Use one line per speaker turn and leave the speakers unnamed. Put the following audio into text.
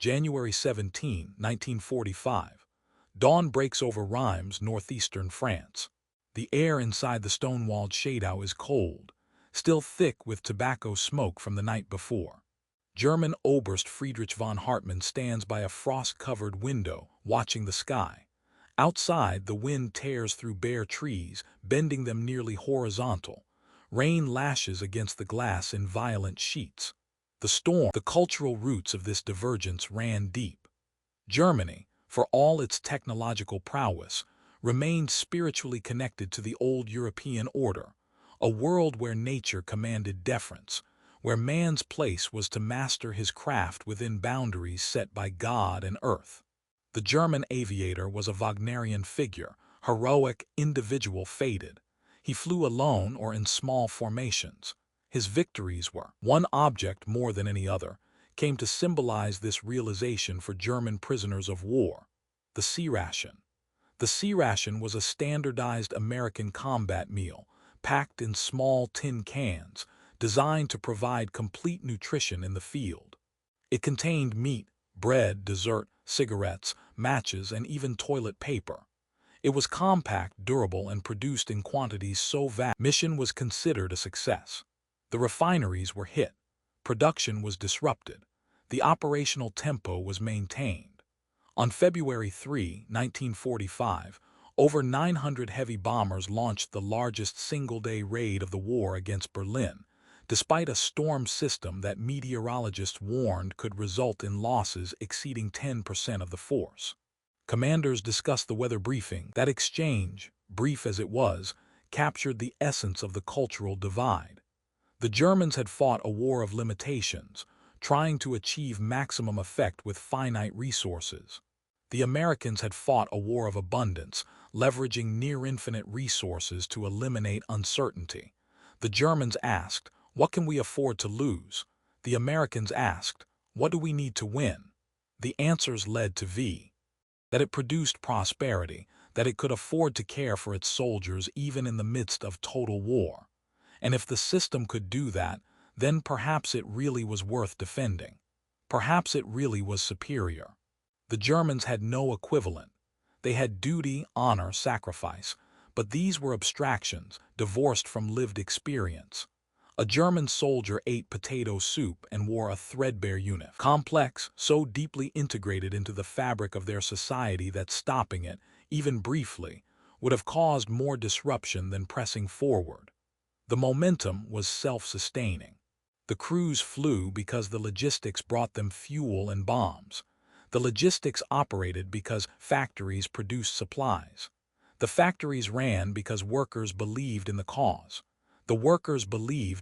January 17, 1945. Dawn breaks over Reims, northeastern France. The air inside the stone-walled Shadow is cold, still thick with tobacco smoke from the night before. German Oberst Friedrich von Hartmann stands by a frost-covered window, watching the sky. Outside, the wind tears through bare trees, bending them nearly horizontal. Rain lashes against the glass in violent sheets. The cultural roots of this divergence ran deep. Germany, for all its technological prowess, remained spiritually connected to the old European order, a world where nature commanded deference, where man's place was to master his craft within boundaries set by God and earth. The German aviator was a Wagnerian figure, heroic, individual, fated. He flew alone or in small formations. His victories were one object more than any other, came to symbolize this realization for German prisoners of war: the sea ration. The sea ration was a standardized American combat meal, packed in small tin cans, designed to provide complete nutrition in the field. It contained meat, bread, dessert, cigarettes, matches, and even toilet paper. It was compact, durable, and produced in quantities so vast. Mission was considered a success. The refineries were hit. Production was disrupted. The operational tempo was maintained. On February 3, 1945, over 900 heavy bombers launched the largest single-day raid of the war against Berlin, despite a storm system that meteorologists warned could result in losses exceeding 10% of the force. Commanders discussed the weather briefing. That exchange, brief as it was, captured the essence of the cultural divide. The Germans had fought a war of limitations, trying to achieve maximum effect with finite resources. The Americans had fought a war of abundance, leveraging near-infinite resources to eliminate uncertainty. The Germans asked, "What can we afford to lose?" The Americans asked, "What do we need to win?" The answers led to that it produced prosperity, that it could afford to care for its soldiers even in the midst of total war. And if the system could do that, then perhaps it really was worth defending. Perhaps it really was superior. The Germans had no equivalent. They had duty, honor, sacrifice, but these were abstractions, divorced from lived experience. A German soldier ate potato soup and wore a threadbare uniform, complex, so deeply integrated into the fabric of their society that stopping it, even briefly, would have caused more disruption than pressing forward. The momentum was self-sustaining. The crews flew because the logistics brought them fuel and bombs. The logistics operated because factories produced supplies. The factories ran because workers believed in the cause. The workers believed